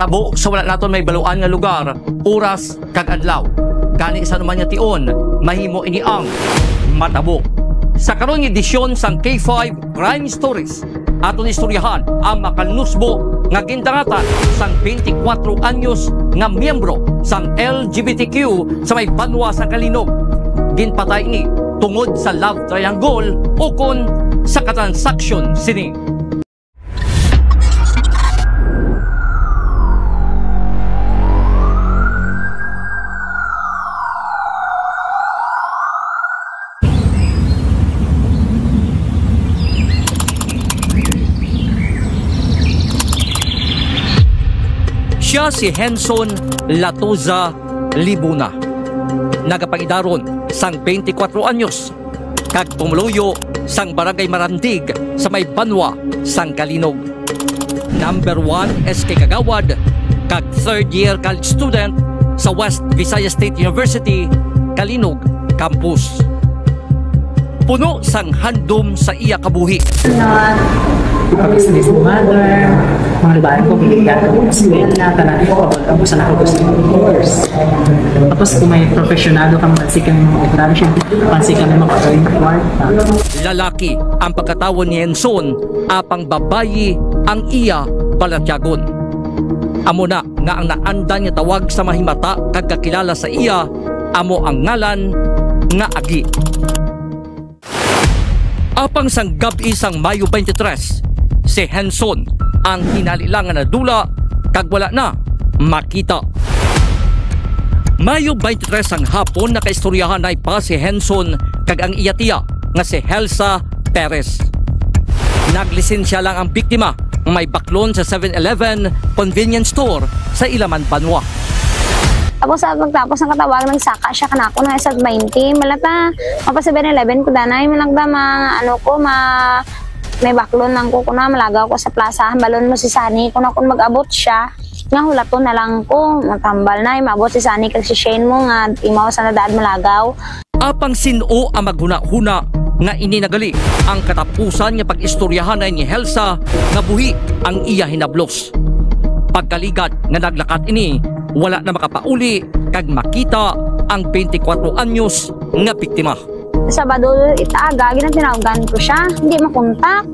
Tabo sa wala naton may baluan nga lugar, oras kag adlaw. Kani sa naman niya tion, mahimo ini ang matabo. Sa karong edisyon sang K5 Crime Stories, aton istoryahan ang makalnusbo nga gindangatan sang 24 anyos nga miyembro sang LGBTQ sa may banwa sa Kalinog. Ginpatay ni tungod sa love triangle o kon sa katransaksyon sini. Siya si Henson Latoza Libuna. Nagapangidaron sang 24 anyos. Kag tumuluyo sang Barangay Marandig sa may Banwa, sang Kalinog. Number 1 SK Kagawad, kag third year college student sa West Visayas State University, Kalinog Campus. Puno sang handom sa iya kabuhi. Business mother, mga libaan ko, binigyan ko sa eskwela, tanan ko, ako sa nakagusto ng course. Tapos kung may profesyonado kang pansikan ng mga operasyon, pansikan ng mga kwarta. Lalaki ang pagkatawon ni Henson, apang babayi ang iya palatyagon. Amo na nga ang naanda niya tawag sa mahimata kag kakilala sa iya, amo ang ngalan nga Agi. Apang sang gabi sang Mayo 23, si Henson ang hinalilangan na dula kag wala na makita. Mayo 23 ang hapon nakaistoryahan ay pa si Henson kag ang iya tiya nga si Helsa Perez. Naglisensya lang ang biktima may baklon sa 7-Eleven convenience store sa Ilaman, Banwa. Tapos pagtapos ng katawag, nagsaka siya kanako na sa 20. Malata, mapa 7-Eleven ko danay, malagda may baklon lang ko na malagaw ko sa plaza. Balon mo si Sunny, kung mag-abot siya, nga hulaton na lang ko, matambal na, maabot si Sunny kag si Shane mo nga, imaw sa nadaan malagaw. Apang sino ang maghuna-huna nga ininagali ang katapusan nga pag-istoryahan ni Helsa nga buhi ang iya hinablos. Pagkaligat nga naglakat ini, wala na makapauli kag makita ang 24 anyos nga biktima. Sabado itaaga, ginatinawagan ko siya, hindi makontak.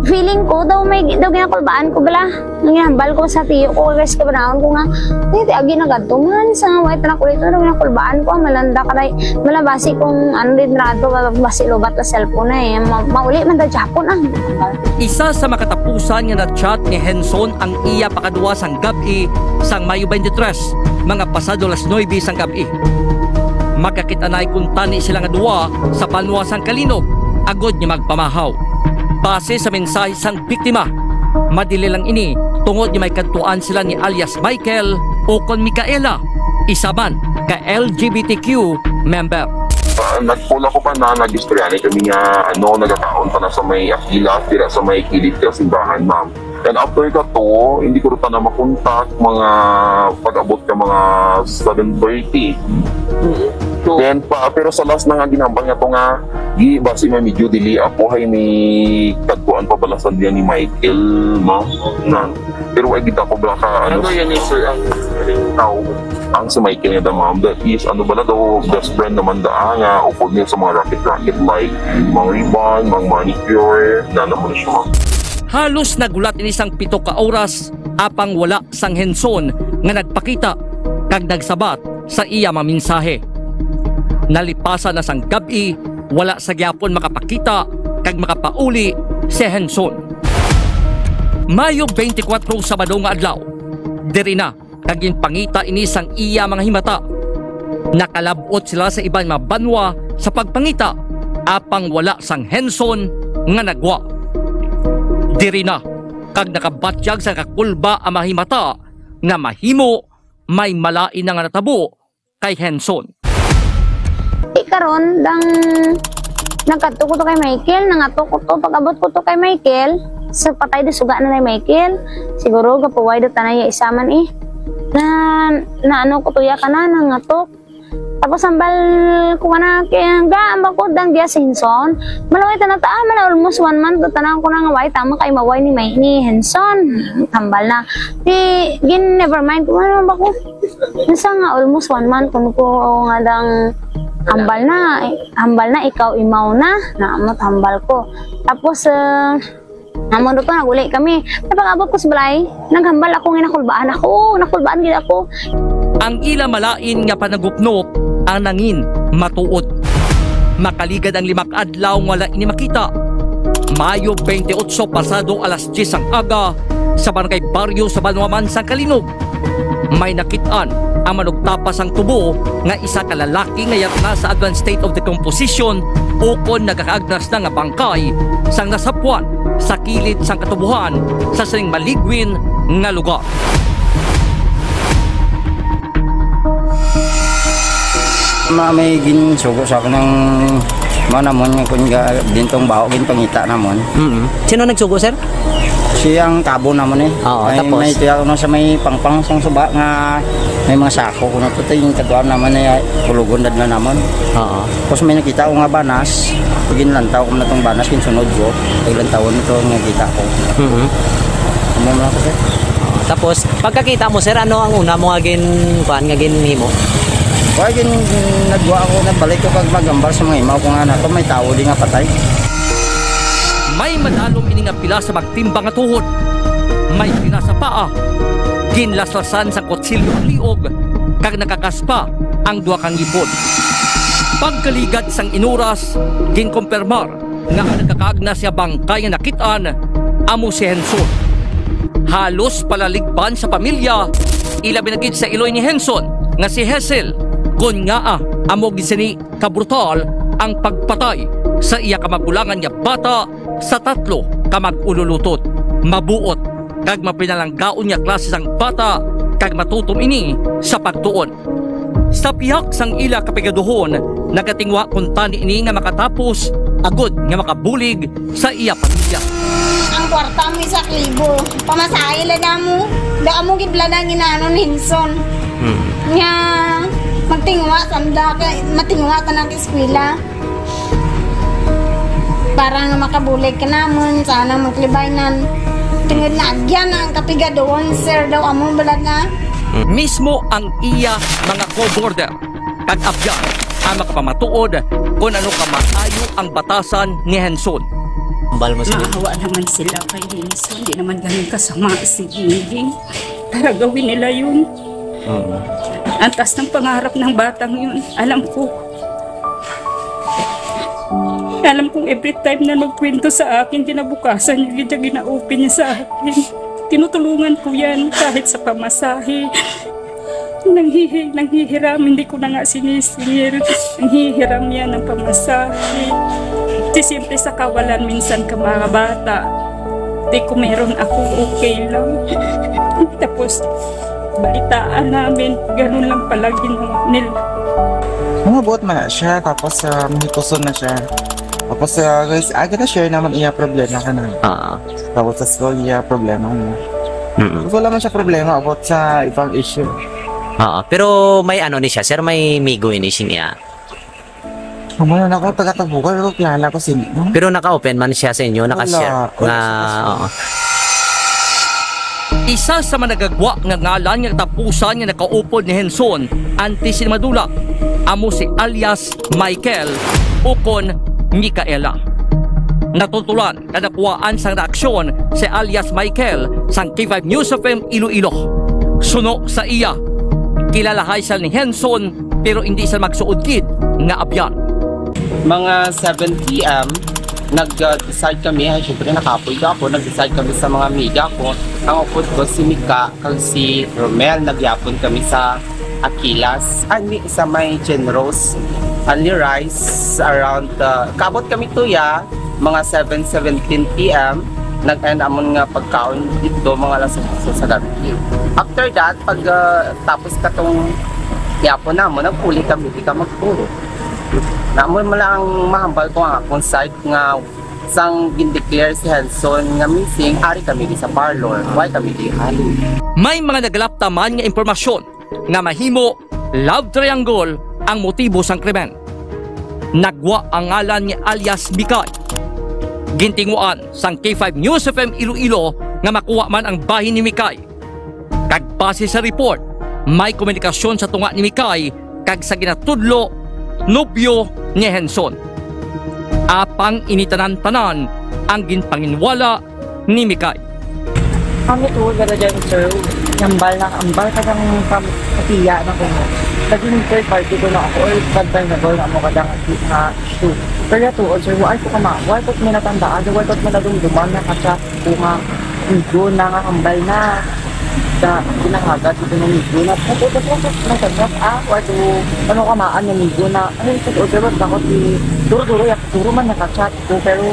Feeling ko daw ginakulbaan ko bala. Nangyahambal ko sa tiyo ko, guys, kabanahon ko nga, agi nagatuman sa white na kulito, daw ginakulbaan ko, malanda ka na, malabasi kung ano din rato, basi lobat na cellphone na mauli man daw Japon Isa sa makatapusan nga na chat ni Henson ang iya pakadua sang gabi sang Mayo 23, mga pasado las 9 sang gabi. Magkakitanay kung tani sila nga duwa sa Banwa sang Kalinog, agod niya magpamahaw. Base sa mensahe sang biktima, madili lang ini tungod ni may kantuan sila ni alias Michael o kon Micaela, isa man ka LGBTQ member. Nagpula ko pa na nag-istoryahan kami nga nagkakaon pa na sa may akila, tira sa may kilid ka simbahan, ma'am. And after ka to, hindi ko rin na makontak mga pag-abot ka mga 7:30. Then pero sa last na nga ginambal nga to nga basi may medyo dili ako ay may kagkuan pa balasan diyan ni Michael, ma'am. Pero ay kita ko bala ka ano yan ni sir ang si Michael niya, ma'am, that is bala daw best friend naman nga upod niya sa mga racket like mga ribbon, mga manicure na naman siya, ma'am. Halos nagulat ini sang 7 ka oras apang wala sang Henson nga nagpakita kag nagsabat sa iya maminsahe. Nalipasan na sang gabi, wala sa gyapon makapakita kag makapauli si Henson. Mayo 24 Sabado nga adlaw, diri na kag ginpangita ini sang iya mga himata. Nakalabot sila sa ibang mga banwa sa pagpangita apang wala sang Henson nga nagwa. Diri na kag nakabatyag sa kakulba ang mahimata nga mahimo may malain na nga natabo kay Henson. Karon dang nagkato ko to kay Michael, nangato ko to, pag-abot ko to kay Michael, sa patay de suga na ni Michael, siguro gapuway do tanay isaman na ano ko to ya kana nangatok. Tapos hambal ko na kaya gaamba ko dang dia Henson. Malaway tanataan man almost 1 month tanang ko na nga way tama kay maway ni Henson. Hambal na. Gin never mind ko ano ba ko. Nasa nga almost 1 month kun ko nga dang hambal na ikaw imaw na amot hambal ko. Tapos amon to naguli kami. Napag-abot ko sa balay, naghambal ako nga nakulbaan gid ako. Ang ila malain nga panagupnop ang nangin matuod. Makaligad ang 5 adlaw wala ini makita. Mayo 28 pasado alas 10 ang aga sa barangay Baryo sa Banwaman, San Kalinog. May nakitaan ang manugtapas ang tubo nga isa ka lalaki nga yat sa advanced state of decomposition o kon nagakaagnas na nga bangkay sang nasapuan sa kilid sang katubuhan sa sining maligwin nga lugar. May ginsugo sa ako ng manamon nga kung dintong baho, gintong hita namon. Sino nagsugo, sir? Siyang kabo namon eh. Oo, tapos? May tiyak no sa may pangpang sang suba nga may mga sako kuno to yung katuan naman ay pulugon dad na namon. Oo. Tapos may nakita ko nga banas, ginlantaw ko na tong banas kinsunod ko. Ilang taon ito nga kita ko. Ano mo ako sir? Tapos pagkakita mo, sir, ano ang una mo nga ginhimo? Kaya nagwa ako, nabalik ko kag magambal sa mga imaw ko nga na may tao di nga patay. May madalom ini nga pila sa magtimbang nga tuhod. May pila sa paa. Ginlaslasan sa kutsilyo ang liog kag nakakaspa ang duha kang ipod. Pagkaligad sang inuras, ginkumpirmar nga ang nagkakaagna siya bangkay nga nakitaan amo si Henson. Halos palaligban sa pamilya, ilabi na gid sa iloy ni Henson nga si Hesel. Kun nga amo gisini kabrutal ang pagpatay sa iya ka magulangan nga bata sa 3 ka mag-ululutot. Mabuot kag mapinalanggaon nga klase sang bata kag matutom ini sa pagtuon. Sa pihak sang ila kapigaduhon, nagatingwa kun tani ini nga makatapos agod nga makabulig sa iya pamilya. Ang kwarta mo sa klibo, pamasahe la mo. Da mo gid lang inanon Henson. Nga magtingwa sanda kay matingwa ta nang eskwela. Para nga makabulig ka namon, sana maglibainan. Tingod na agyan ang kapigadoon, sir daw among balad na. Mismo ang iya mga co-border kag abyan ang makapamatuod kung ano kamaayo ang batasan ni Henson. Hambal mo, sir. Maawa naman sila kay Henson. Hindi naman ganun kasama si Gigi. Para gawin nila yun. Ang taas ng pangarap ng batang yun. Alam kong every time na magkwento sa akin, kinabukasan niya, gina-open niya sa akin. Tinutulungan ko yan kahit sa pamasahe. Nanghihiram, hindi ko na nga sinisingil. Nanghihiram yan ng pamasahe. Di simple sa kawalan minsan ka mga bata. Di ko meron ako, okay lang. Tapos, balitaan namin, ganun lang pala ginawa nila. Umabot man na siya, tapos mahikuson na siya. Tapos guys, aga na share naman iya problema ka na. Tapos sa school iya problema mo. Wala man siya problema about sa ibang issue. Pero may ano ni siya, sir, may migo ini siya. Kumano na ako taga-tabukan, pero kilala ko sino. Pero naka-open man siya sa inyo, naka-share. Isa sa managagwa nga ngalan nga tapusan nga nakaupod ni Henson antes si Madula amo si alias Michael o kon Micaela. Natutulan na nakuhaan sang reaksyon si alias Michael sang K5 News FM Iloilo. Suno sa iya, kilalahay siya ni Henson pero hindi siya magsuod-gid nga abyan. Mga 7 p.m. nag-decide kami, syempre nakapoy ako, nag-decide kami sa mga amiga ko. Ang upod ko si Mika kag si Romel, nagyapon kami sa Aquilas. Sa may Genrose, only rice around, kabot kami tuya, mga 7:17 p.m. Nag-end amon nga pagkaon dito, mga alas 8 sa gabi. After that, pag tapos katong yapon namon, nagpuli kami, di ka magpuro. Namon mo lang mahambal ko nga kung side nga sang gindeclare si Henson nga missing, ari kami di sa parlor, why kami di hali. May mga naglaptaman nga impormasyon nga mahimo love triangle ang motibo sang krimen. Nagwa ang ngalan ni alias Mikay. Gintinguan sang K5 News FM Iloilo nga makuha man ang bahin ni Mikay. Kag base sa report, may komunikasyon sa tunga ni Mikay kag sa ginatudlo nobyo ni Henson. Apang initanan-tanan ang ginpanginwala ni Mikay. Kami to, gada dyan, sir. Yambal na ambal kadang patiya na ko. Naging third party ko na ako or bad na gol na mo kadang issue. Pero to, sir, why ko kama? Why ko minatandaan? Why ko minadumduman na katsa ko nga ego na nga ambal na. Da, pinangagat ito ng ego na. Why to, ano kamaan yung ego na. Ano yung sir, wag ako di duro-duro, duro man nakachat ko. Pero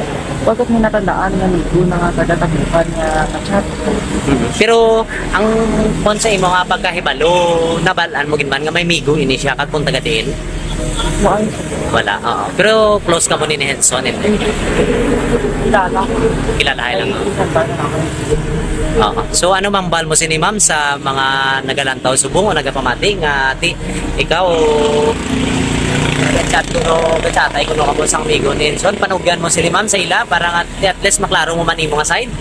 wag ko minatandaan yung ego na nga kadatakupan nga kachat ko. Pero ang kon sa imo nga pagkahibalo, nabalaan mo ginman nga may migo ini siya kag kung taga-diin? Wala, oo. Pero close ka mo ni Henson, hindi? Kilala. Kilala lang. Oo. So ano mang bal mo si ni ma'am sa mga nagalantaw subong o nagapamati nga ti ikaw chat ko no chatay ko no kamo sang migo ni Henson, panugan mo si ni ma'am sa ila para nga at least maklaro mo man imo nga side.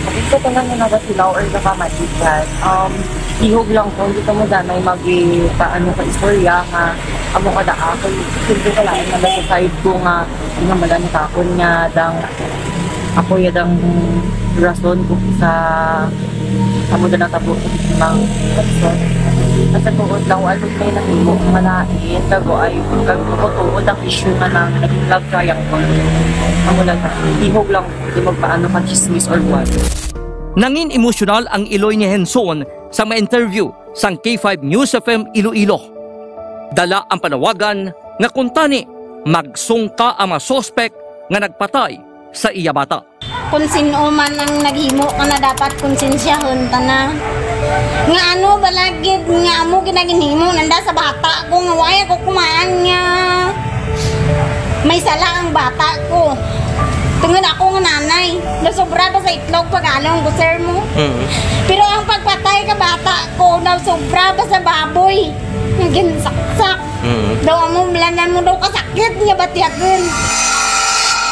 Ito ko lang yung nagasilaw or nakamatikan. Ihog lang ko, dito mo danay paano ka istorya nga amo ka daa ko. Hindi ko lang na sa side ko nga nga ni kakon nga dang ako yadang rason ko sa amo na natabo ng rason. At sa tuod lang, alog may nahimo nga lain, kago ay kagtuod ang issue nga nang naging love triangle. Amo lang, ihog lang, di magpaano ka chismis or what. Nangin emosyonal ang iloy ni Henson sa mga interview sang K5 News FM Iloilo. Dala ang panawagan nga kuntani magsungka ang mga sospek nga nagpatay sa iya bata. Kung sino man ang naghimo ka na dapat konsensyahon ta na. Nga ano balagid nga amo ginaginhimo nanda sa bata ko nga waya ko kumaan nga may sala ang bata ko. Tungod ako nga nanay, nasobra ba sa itlog pag-along ko sir mo? Pero ang pagpatay ka bata ko, nasobra ba sa baboy? Naging saksak. Daw mo mlanan mo daw kasakit nga batyakin.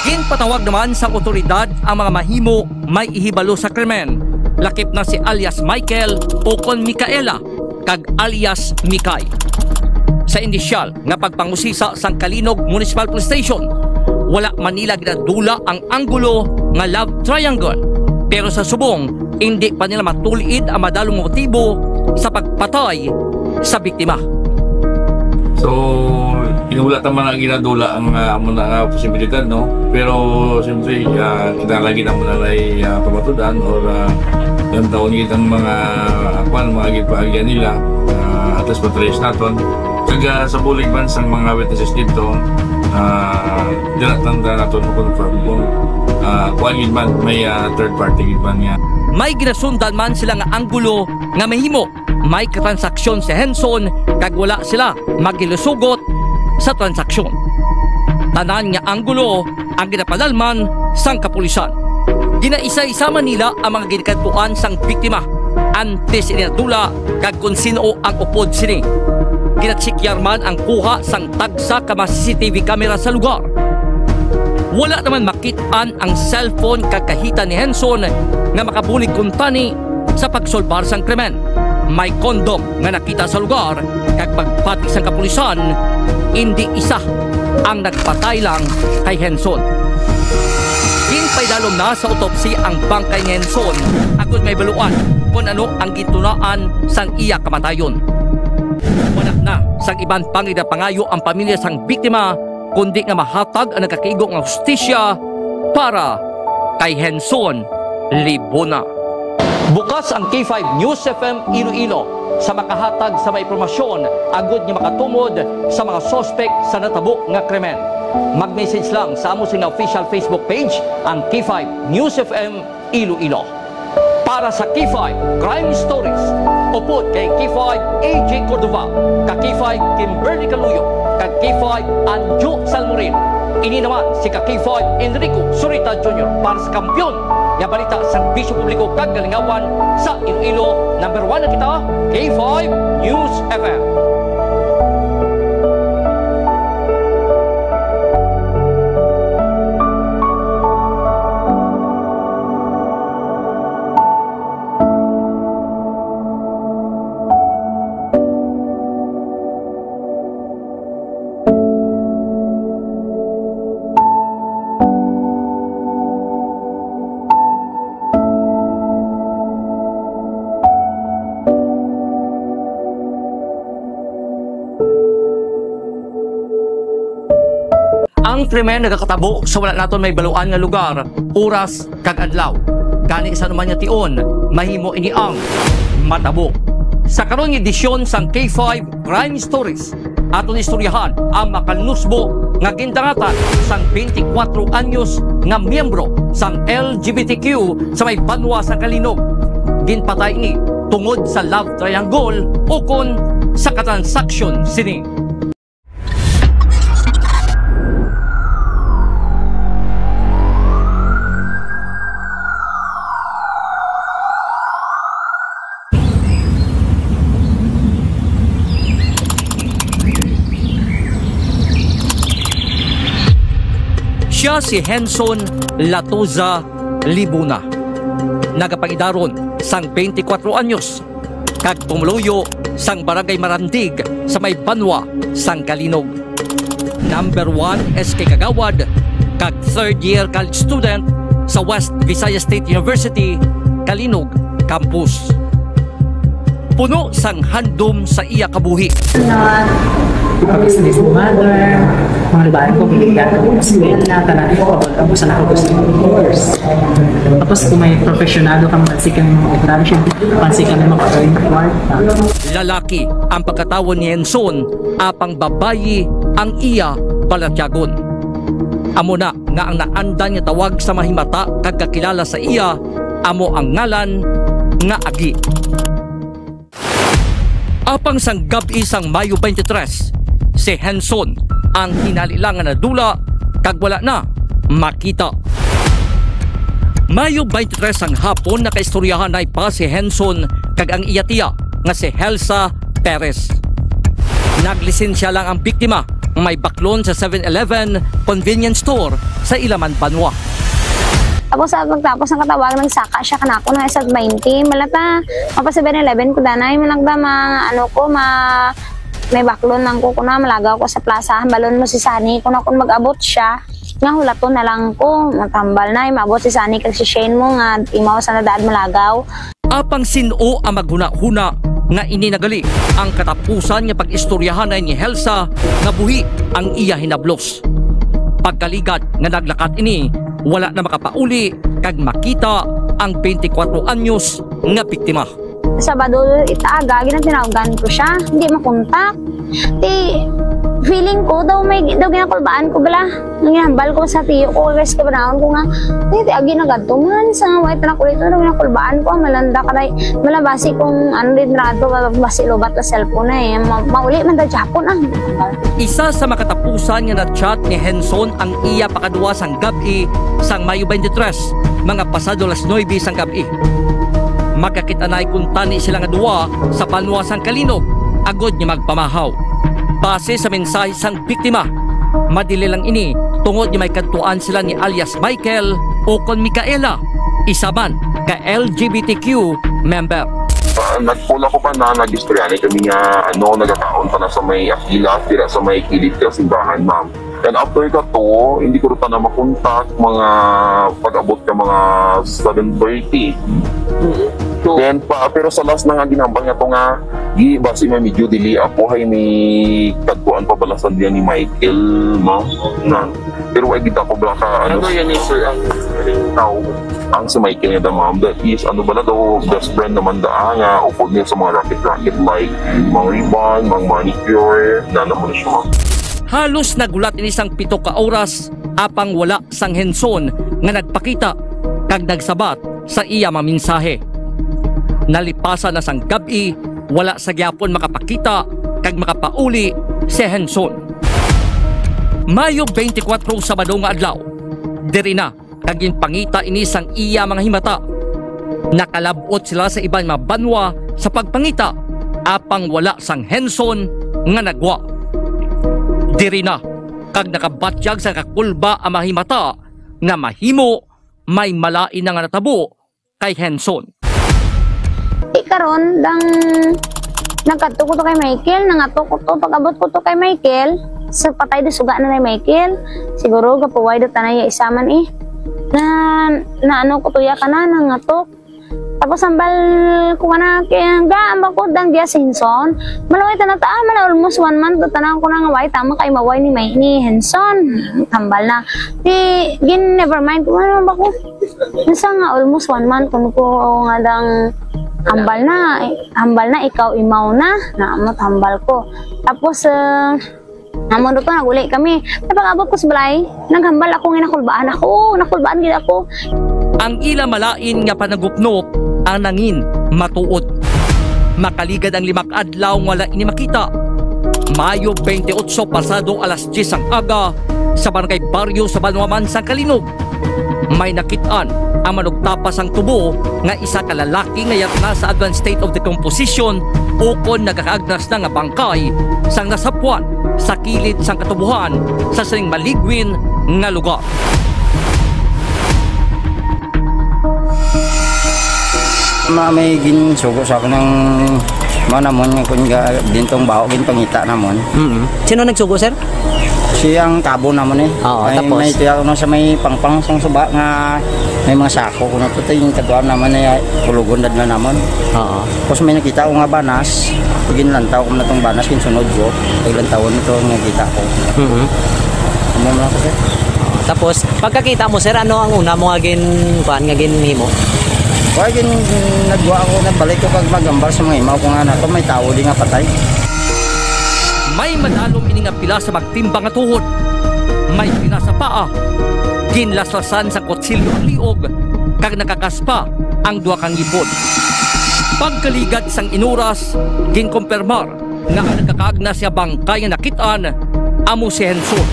Ginpatawag naman sa otoridad ang mga mahimo may ihibalo sa krimen. Lakip na si alias Michael o kon Micaela kag alias Mikay. Sa inisyal nga pagpangusisa sang Kalinog Municipal Police Station, wala Manila ginadula ang anggulo nga love triangle. Pero sa subong, hindi pa nila matulid ang madalong motibo sa pagpatay sa biktima. So, inulat naman ang ginadula ang amo na posibilidad, no? Pero, siyempre, kinalagi naman na ay pamatudan or yung taon ang mga gipagyan nila at least matrace natin. Kaya sa bulig man sa mga witnesses dito, dinatanda natin kung kuangin man may third party man nga. May ginasundan man sila nga anggulo nga mahimo may transaksyon si Henson kag wala sila magilusugot sa transaksyon. Tanan nga anggulo ang ginapadalman sang kapulisan. Ginaisa-isa man nila ang mga ginikaduan sang biktima antes inadula kag kung sino ang upod sini. Ginatsikiyar man ang kuha sang tagsa ka mga CCTV camera sa lugar. Wala naman makitaan ang cellphone kakahita ni Henson nga makabulig kuntani sa pagsolbar sang krimen. May kondom nga nakita sa lugar kag pagpati sang kapulisan, hindi isa ang nagpatay lang kay Henson. Ginpaydalom na sa autopsy ang bangkay ni Henson agud may baluan kung ano ang gitunaan sang iya kamatayon. Wala na sang iban pangida pangayo ang pamilya sang biktima kundi nga mahatag ang nagkakigo ng hustisya para kay Henson Libona. Bukas ang K5 News FM Iloilo sa makahatag sa may impormasyon agud nga makatumod sa mga sospek sa natabo nga krimen. Mag-message lang sa amo sing official Facebook page ang K5 News FM Iloilo. Para sa K5 Crime Stories, upod kay K5 AJ Cordova, ka K5 Kimberly Caluyo, ka K5 Anjo Salmorin. Ini naman si ka K5 Enrico Surita Jr. para sa kampyon nga balita sa Bisyo Publiko kag Galingawan sa Iloilo. #1 na kita, K5 News FM. Ang krimen nagakatabo sa wala naton may baluan nga lugar, oras kag adlaw. Gani sa naman niya tion, mahimo ini ang matabo. Sa karong edisyon sang K5 Crime Stories, aton istoryahan ang makalnusbo nga gindangatan sang 24 anyos nga miyembro sang LGBTQ sa may banwa sa Kalinog. Ginpatay ni tungod sa love triangle o kon sa katransaksyon sini. Siya si Henson Latoza Libuna. Nagapangidaron sang 24 anyos. Kag tumuluyo sang Barangay Marandig sa may Banwa, sang Kalinog. Number 1 SK Kagawad, kag third year college student sa West Visayas State University, Kalinog Campus. Puno sang handom sa iya kabuhi. Business mother, mga libahan ko, binigyan ko ng na tanan ko, abot sa gusto course. Tapos kung may profesionado kang pansikan ng mga operasyon, pansikan ng mga kwarta. Lalaki ang pagkatawon ni Henson, apang babayi ang iya palatyagon. Amo na nga ang naandan niya tawag sa mahimata kag kakilala sa iya, amo ang ngalan nga Agi. Apang sang gabi sang Mayo 23, si Henson ang hinalilangan na dula kag wala na makita. Mayo 23 ang hapon nakaistoryahan na pa si Henson kag ang iya tiya nga si Helsa Perez. Naglisensya lang ang biktima, may baklon sa 7-Eleven convenience store sa Ilaman, Banwa. Tapos sa pagtapos ng katawag, nagsaka siya kanako na sa 20. Malata, mapa 7-Eleven ko danay, malagda may baklon lang ko na malagaw ko sa plaza. Balon mo si Sani, kung ako mag-abot siya, nga hulaton na lang ko, matambal na, maabot si Sani kag si Shane mo nga, imaw sa nadaan malagaw. Apang sino ang maghuna-huna nga ininagali ang katapusan niya pag-istoryahan ni Helsa nga buhi ang iya hinablos. Pagkaligat nga naglakat ini, wala na makapauli kag makita ang 24 anyos nga biktima. Sabado itaaga, ginatinawagan ko siya, hindi makontak. Feeling ko daw ginakulbaan ko bala. Nangyambal ko sa tiyo ko, rest ka ba ko nga. Agi nagaduman sa white na kulito, daw ginakulbaan ko, malanda ka rin. Malabasi kung din rato, basi lobat na cellphone na mauli man da Japon Isa sa makatapusan nga na chat ni Henson ang iya pakadua sang gabi sang Mayo 23, mga pasado las 9 sang gabi. Magkakitanay kung tani sila nga duwa sa Banwa sang Kalinog, agod niya magpamahaw. Base sa mensahe sang biktima, madili lang ini tungod ni may kantuan sila ni alias Michael o kon Micaela, isa man ka LGBTQ member. Nagpula ko pa na nag-istoryahan kami nga nagkakaon pa na sa may akila, tira sa may kilid ka simbahan, ma'am. And after ka to, hindi ko rin na makontak mga pag-abot ka mga 7:30. Then pero sa last na nga ginambal nga to nga basi may medyo dili ako hay may tagpuan pa balasan diyan ni Michael, ma'am. Pero ay kita ko bala ka yan ni sir ang tao ang si Michael nga ma'am, that is bala daw best friend naman nga upod niya sa mga racket like mga ribbon, mga manicure na naman siya. Halos nagulat ini sang 7 ka oras apang wala sang Henson nga nagpakita kag nagsabat sa iya mga mensahe. Nalipasan na sang gabi, wala sa gyapon makapakita kag makapauli si Henson. Mayo 24 Sabado nga adlaw, diri na kag pangita ini sang iya mga himata. Nakalabot sila sa ibang mga banwa sa pagpangita apang wala sang Henson nga nagwa. Diri na kag nakabatyag sa kakulba ang mga himata nga mahimo may malain na nga natabo kay Henson. Karon dang nagkadto ko to kay Michael, nangato ko to, pag-abot ko to kay Michael, sa patay do suga na ni Michael, siguro gapuway do tanay isaman na ko to ya kana nangatok. Tapos hambal ko na kaya gaan ba ko dang dia Henson. Malaway ta na ta mala almost 1 month tanan ko na nga way tama kay maway ni Henson. Hambal na. Gin never mind ko ano ba ko. Nasa nga almost 1 month kun ko nga dang hambal na ikaw imaw na amot hambal ko. Tapos amon to naguli kami. Napag-abot ko sa balay, naghambal ako nga nakulbaan gid ako. Ang ila malain nga panagupnop ang nangin matuod. Makaligad ang 5 adlaw wala ini makita. Mayo 28 pasado alas 10 ang aga sa barangay Barrio sa Banwaman sa Kalinog. May nakitaan ang manugtapas ang tubo nga isa ka lalaki nga yatna sa advanced state of decomposition o kon nagakaagnas na nga bangkay sang nasapuan sa kilid sang katubuhan sa sining maligwin nga lugar. May ginsugo sa ako ng manamon nga kung dintong bao ginpangita namon. Sino nagsugo, sir? Siyang kabo namon eh. Oo, ay, tapos? may tiyak no sa may pangpang sang suba nga may mga sako kuno to yung kaduan naman ay pulugon dad na namon. Oo. Tapos may nakita ko nga banas, ginlantaw ko na tong banas kinsunod ko. Ilang taon nito nga kita ko. Amo na ko sir. Tapos pagkakita mo, sir, ano ang una mo nga ginhimo? Kaya nagwa ako, nagbalik ko pag magambal sa mga imaw ko nga na to, may tao di nga patay. May madalom ini nga pila sa magtimbang nga tuhod. May pila sa paa. Ginlaslasan sa kutsilyo ang liog kag nakakaspa ang 2 kang ipod. Pagkaligad isang inuras, ginkumpirmar nga ang nagkakaagnas siya bangkay nga nakitaan amo si Henson.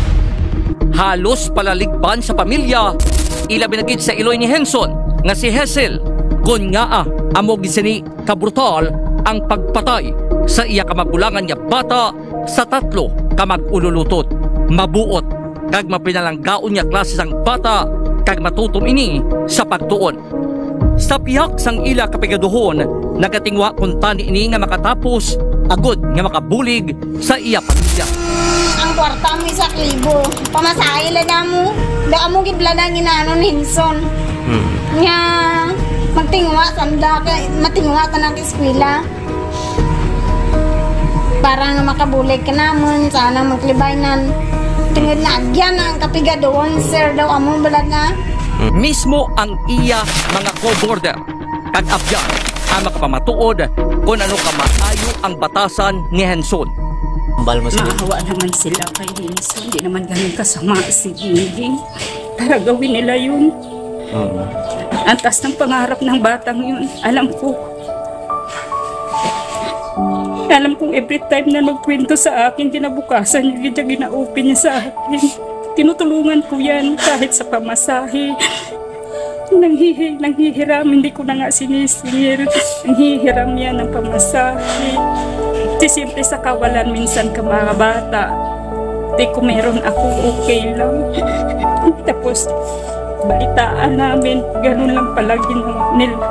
Halos palaligban sa pamilya, ilabi na gid sa iloy ni Henson nga si Hesel. Kun nga amo gisini kabrutal ang pagpatay sa iya kamagulangan nga bata sa 3 kamag-ululutot. Mabuot kag mapinalanggaon nga klase sang bata kag matutom ini sa pagtuon. Sa pihak sang ila kapigaduhon, nagatingwa kung tani ini nga makatapos agod nga makabulig sa iya pamilya. Ang kwarta mo 1,000. Pamasahe lang na mo. Da mo gibla na ginano ni Henson. Nga magtingwa matingwa ta ng eskwela. Para nga makabulig ka naman, sana maglibay-nan. Tingod na agyan ang kapigadoon, sir daw among balad na. Mismo ang iya mga co-border kag abyan ang makapamatuod kung ano kamaayo ang batasan ni Henson. Maawa naman sila kay Henson. Hindi naman ganun kasama si Ginging. Para gawin nila yun. Ang taas ng pangarap ng batang yun. Alam kong every time na magkwento sa akin, kinabukasan niya, gina-open niya sa akin. Tinutulungan ko yan kahit sa pamasahe. Nanghihiram, hindi ko na nga sinisingil. Nanghihiram yan ng pamasahe. Simple sa kawalan minsan ka mga bata. Di ko meron ako, okay lang. Tapos, balitaan namin, ganun lang pala ginawa nila.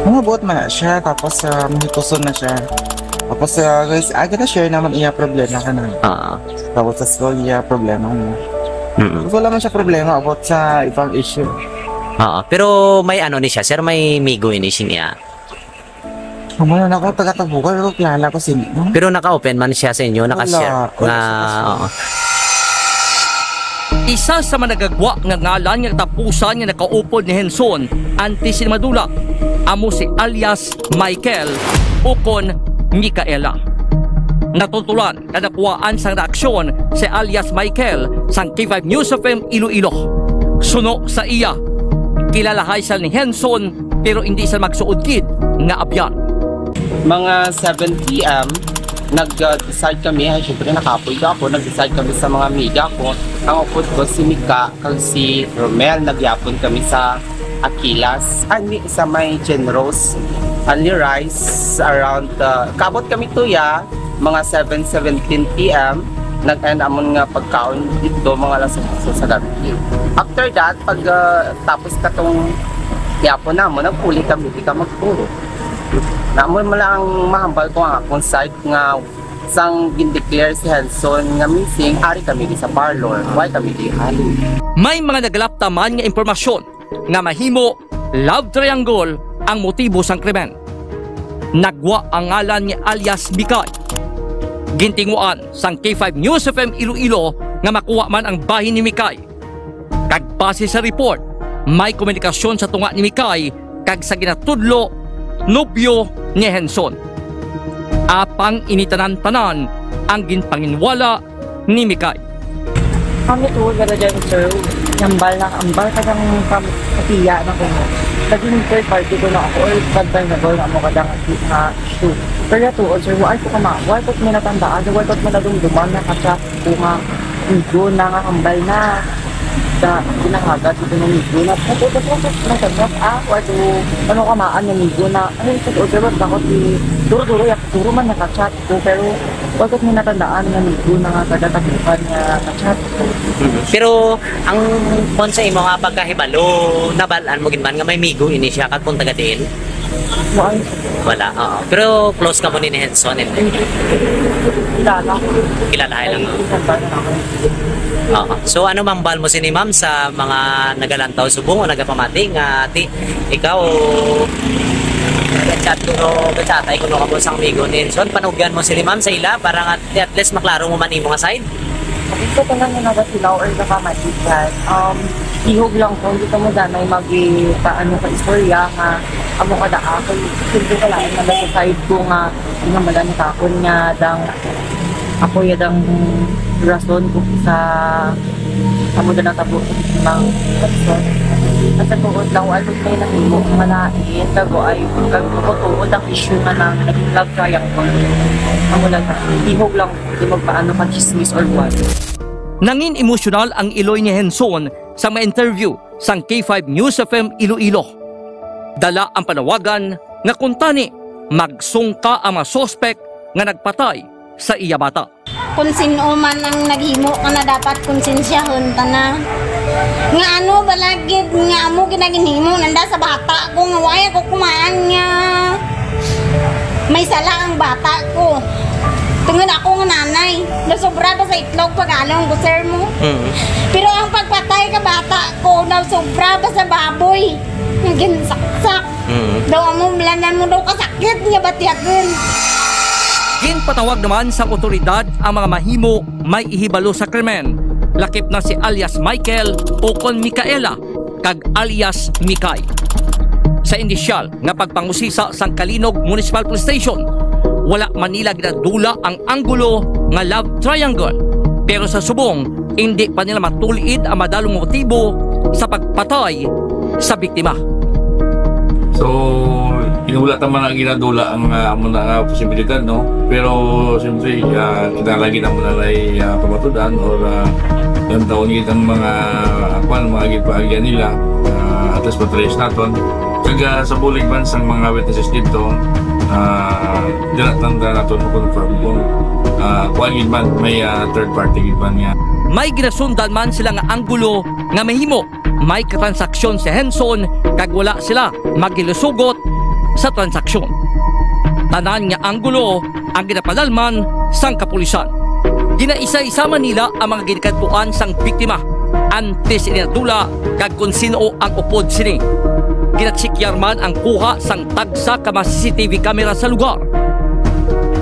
Mabuot man na siya, tapos mahituson na siya. Tapos guys, agad na share naman iya problema ka na. Tapos sa school iya problema mo. Wala man siya problema about sa ibang issue. Pero may ano ni siya, sir, may migo ini siya. Kumano na ako taga-tabukan, pero kilala ko sila. Pero naka-open man siya sa inyo, naka-share. Isa sa managagwa nga ngalan nga tapusan nga nakaupod ni Henson anti si Madula amo si alias Michael ukon Micaela. Natutulan na nakuhaan sang reaksyon si alias Michael sang K5 News FM Iloilo. Suno sa iya, kilalahay sal ni Henson pero hindi sal magsuod-kid nga abyan. Mga 7 p.m. nag-decide kami, syempre nakapoy ako, nag-decide kami sa mga media ko. Ang upod ko si Mika, kag si Romel, nagyapon kami sa Aquilas, sa may Genrose, only rice around, kabot kami tuya, mga 7:17 p.m. nag-end amon nga pagkaon dito, mga alas 8 sa gabi. After that, pag tapos katong yapon namon, nagpuli kami, di ka magpuro. Naamon mo lang mahambal ko ang akong side nga sang gindeclare si Henson nga missing, ari kami di sa parlor. Why kami di hali? May mga nagalaptaman nga impormasyon nga mahimo love triangle ang motibo sang krimen. Nagwa ang ngalan ni alias Mikay. Gintinguan sang K5 News FM Iloilo nga makuha man ang bahin ni Mikay. Kag base sa report, may komunikasyon sa tunga ni Mikay kag sa ginatudlo nobyo ni Henson. Apang initanan-tanan ang ginpanginwala ni Mikay. Kami to, gada dyan, sir. Yambal na ambal ka ng patiya na ko. Naging third party ko na ako or kadbay na doon ang mga kadang issue. Pero to, sir, why ko why ko minatandaan, why ko minadumduman na katsa ko nga medyo nangangambal na da ginahagad ito ng medyo na natagap why to ano kamaan ng medyo na ano ito, sir, wag ako duro-duro duro man nakachat ko pero wag ko minatandaan nga medyo na nga kadatakupan nga kachat. Pero ang kon sa imo nga pagkahibalo nabalaan mo ginman nga may migo ini siya kag kung taga diin. Wala, oo. Pero close ka mo ni Henson, hindi? Kilala lang. Oo. So ano mambal mo si ni ma'am sa mga nagalantaw subong o nagapamati nga ikaw gachatay ko no kamo sang migo ni Henson, panugyan mo si ni ma'am sa ila para at least maklaro mo man imo nga side? Ito ko lang yung nagasilaw or nakamatikan. Ihog lang ko, hindi ka mo danay paano ka istorya nga amo ka da ako. Hindi ka lang na sa side ko nga malan kakon nga dang ako yadang rason ko sa amo da natabo ng rason. At sa tuod lang, ano kayo nahimo ang malain, kago ay tuod ang issue nga ng love triangle. Amo lang, ihog lang, hindi magpaano ka chismis or what. Nangin emosyonal ang iloy ni Henson sa mga interview sang K5 News FM Iloilo. Dala ang panawagan nga kuntani magsungka ang mga sospek nga nagpatay sa iya bata. Kung sino man ang naghimo ka na dapat konsensyahon ta na. Nga ano balagid nga amo ginaginhimo nanda sa bata ko nga waya ko kumaan nga may sala ang bata ko. Tungod ako nga nanay, nasobra ba sa itlog pag-along guser mo? Pero ang pagpatay ka bata ko, nasobra ba sa baboy? Yung ginsaksak. Daw mo, mlanan mo daw kasakit nga batyakin. Ginpatawag naman sa otoridad ang mga mahimo may ihibalo sa krimen. Lakip na si alias Michael o kon Micaela kag alias Mikay. Sa inisyal nga pagpangusisa sang Kalinog Municipal Police Station, wala Manila ginadula ang anggulo nga love triangle. Pero sa subong, hindi pa nila matulid ang madalong motibo sa pagpatay sa biktima. So, inulat naman ang ginadula ang muna posibilidad, no? Pero, siyempre, kinalagi na muna ay pamatudan or yung taon kitang mga gipahagyan nila at least matrace natin. Kaya sa bulig man sa mga witnesses dito, dinatanda natin kung kuhaan man may third party man nga. May ginasundan man sila nga anggulo nga mahimo may transaksyon si Henson kag wala sila magilusugot sa transaksyon. Tanan nga anggulo ang ginapadalman sang kapulisan. Ginaisa-isa man nila ang mga ginikaduan sang biktima antes inadula kag kung sino ang upod sini. Ginatsikiyar man ang kuha sang tagsa ka mga CCTV camera sa lugar.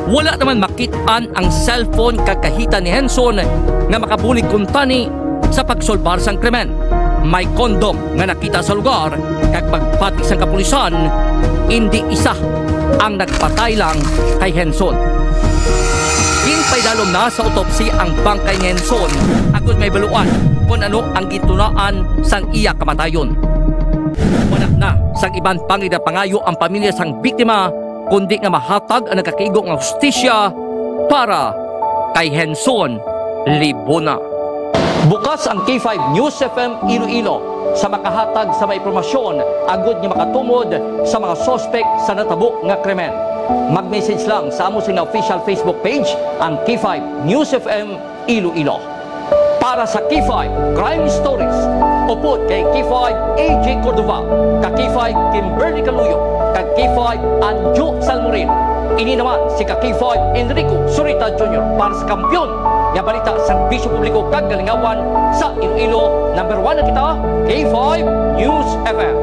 Wala naman makitaan ang cellphone kakahita ni Henson nga makabulig kuntani sa pagsolbar sang krimen. May kondom nga nakita sa lugar kag pagpati sang kapulisan, hindi isa ang nagpatay lang kay Henson. Ginpaydalom na sa autopsy ang bangkay ni Henson agud may baluan kung ano ang gitunaan sang iya kamatayon. Wala na sang iban pangida pangayo ang pamilya sang biktima kundi nga mahatag ang nagkakigo nga hustisya para kay Henson Libona. Bukas ang K5 News FM Iloilo sa makahatag sa may impormasyon agud nga makatumod sa mga sospek sa natabo nga krimen. Mag-message lang sa amo sa official Facebook page ang K5 News FM Iloilo. Para sa K5 Crime Stories, upod kay K5 AJ Cordova, ka K5 Kimberly Caluyo, ka K5 Anjo Salmorin. Ini naman si ka K5 Enrico Surita Jr. para sa kampyon nga balita sa serbisyo publiko kag kalingawan sa Iloilo. Number 1 na kita, K5 News FM.